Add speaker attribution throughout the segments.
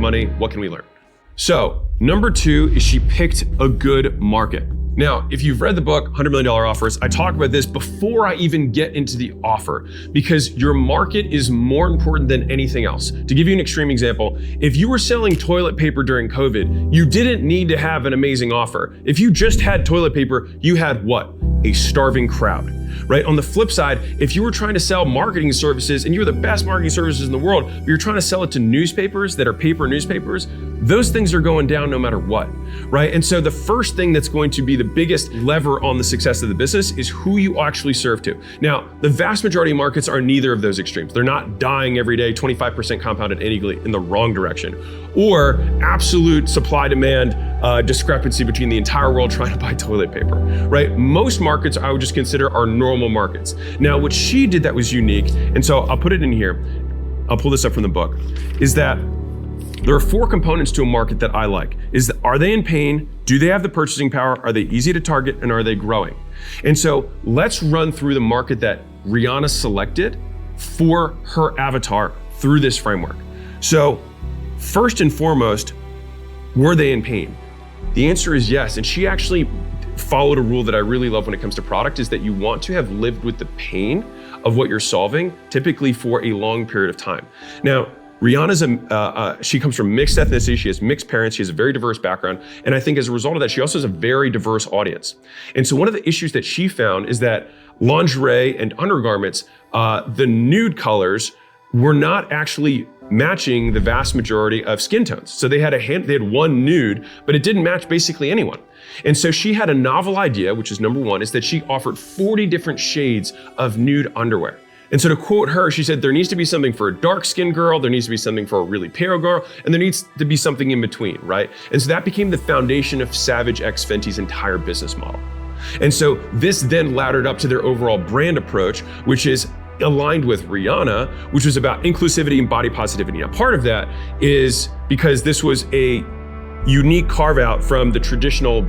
Speaker 1: money. What can we learn? So number 2 is she picked a good market. Now, if you've read the book, $100 Million Offers, I talk about this before I even get into the offer, because your market is more important than anything else. To give you an extreme example, if you were selling toilet paper during COVID, you didn't need to have an amazing offer. If you just had toilet paper, you had what? A starving crowd, right? On the flip side, if you were trying to sell marketing services and you were the best marketing services in the world, but you're trying to sell it to newspapers that are paper newspapers, those things are going down no matter what, right? And so the first thing that's going to be the biggest lever on the success of the business is who you actually serve to. Now, the vast majority of markets are neither of those extremes. They're not dying every day, 25% compounded annually in the wrong direction, or absolute supply-demand discrepancy between the entire world trying to buy toilet paper, right? Most markets I would just consider are normal markets. Now, what she did that was unique, and so I'll put it in here, I'll pull this up from the book, is that there are 4 components to a market that I like. Is that, are they in pain? Do they have the purchasing power? Are they easy to target? And are they growing? And so let's run through the market that Rihanna selected for her avatar through this framework. So first and foremost, were they in pain? The answer is yes. And she actually followed a rule that I really love when it comes to product, is that you want to have lived with the pain of what you're solving, typically for a long period of time. Now, Rihanna's she comes from mixed ethnicity, she has mixed parents, she has a very diverse background, and I think as a result of that, she also has a very diverse audience. And so one of the issues that she found is that lingerie and undergarments, the nude colors were not actually matching the vast majority of skin tones. So they had one nude, but it didn't match basically anyone. And so she had a novel idea, which is number 1, is that she offered 40 different shades of nude underwear. And so to quote her, she said, there needs to be something for a dark-skinned girl, there needs to be something for a really pale girl, and there needs to be something in between, right? And so that became the foundation of Savage X Fenty's entire business model. And so this then laddered up to their overall brand approach, which is aligned with Rihanna, which was about inclusivity and body positivity. Now, part of that is because this was a unique carve out from the traditional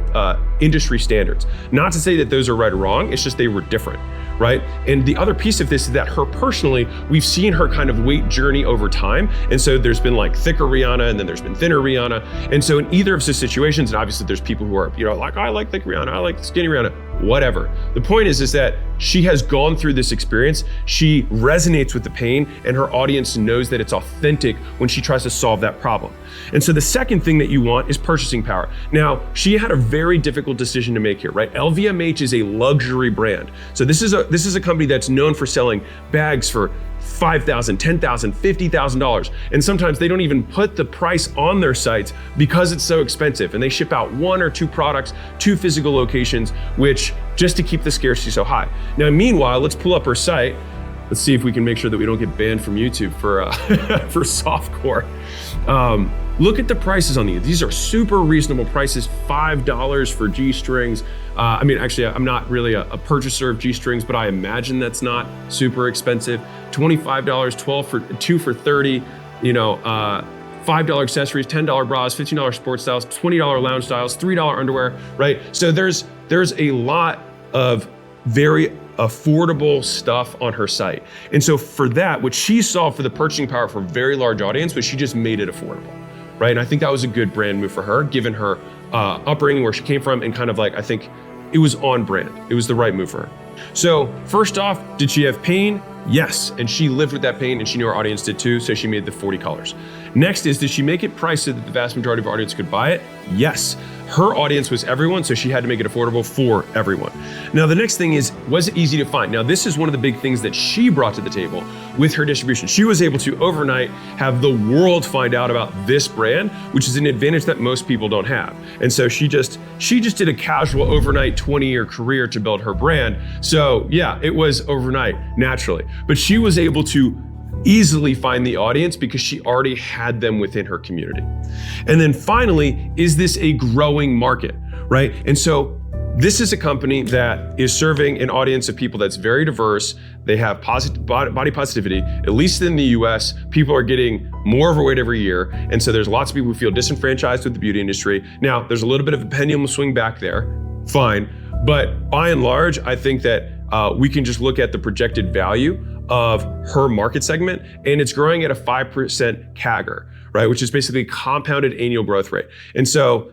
Speaker 1: industry standards. Not to say that those are right or wrong, it's just they were different, right? And the other piece of this is that her personally, we've seen her kind of weight journey over time. And so there's been like thicker Rihanna, and then there's been thinner Rihanna. And so in either of those situations, and obviously there's people who are, like, I like thick Rihanna, I like skinny Rihanna, whatever. The point is that she has gone through this experience, she resonates with the pain, and her audience knows that it's authentic when she tries to solve that problem. And so the second thing that you want is purchasing power. Now, she had a very difficult decision to make here, right? LVMH is a luxury brand. So this is a company that's known for selling bags for $5,000, $10,000, $50,000. And sometimes they don't even put the price on their sites because it's so expensive. And they ship out 1 or 2 products to physical locations, which just to keep the scarcity so high. Now, meanwhile, let's pull up her site. Let's see if we can make sure that we don't get banned from YouTube for for softcore. Look at the prices on these. These are super reasonable prices, $5 for G-strings. Actually, I'm not really a purchaser of G-strings, but I imagine that's not super expensive. $25, 2 for 30, $5 accessories, $10 bras, $15 sports styles, $20 lounge styles, $3 underwear, right? So there's a lot of very affordable stuff on her site. And so for that, what she saw for the purchasing power for a very large audience was she just made it affordable, right? And I think that was a good brand move for her, given her upbringing, where she came from, and kind of like, I think it was on brand. It was the right move for her. So first off, did she have pain? Yes, and she lived with that pain, and she knew her audience did too, so she made the 40 colors. Next is, did she make it priced so that the vast majority of her audience could buy it? Yes. Her audience was everyone, so she had to make it affordable for everyone. Now, the next thing is, was it easy to find? Now, this is one of the big things that she brought to the table with her distribution. She was able to overnight have the world find out about this brand, which is an advantage that most people don't have. And so she just did a casual overnight 20-year career to build her brand. So yeah, it was overnight, naturally. But she was able to easily find the audience because she already had them within her community. And then finally, is this a growing market, right? And so this is a company that is serving an audience of people that's very diverse. They have body positivity. At least in the US, people are getting more overweight every year. And so there's lots of people who feel disenfranchised with the beauty industry. Now, there's a little bit of a pendulum swing back there, fine. But by and large, I think that we can just look at the projected value of her market segment, and it's growing at a 5% CAGR, right? Which is basically compounded annual growth rate. And so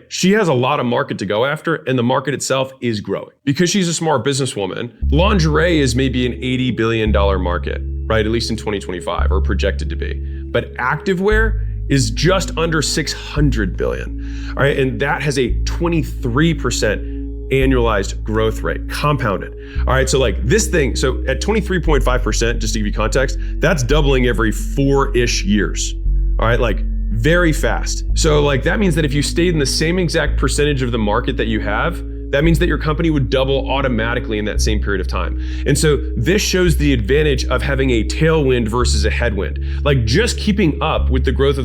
Speaker 1: she has a lot of market to go after, and the market itself is growing. Because she's a smart businesswoman, lingerie is maybe an $80 billion market, right? At least in 2025, or projected to be. But activewear is just under 600 billion, all right? And that has a 23% annualized growth rate, compounded. All right, so this thing, so at 23.5%, just to give you context, that's doubling every 4-ish years. All right, very fast. So that means that if you stayed in the same exact percentage of the market that you have, that means that your company would double automatically in that same period of time. And so this shows the advantage of having a tailwind versus a headwind. Just keeping up with the growth of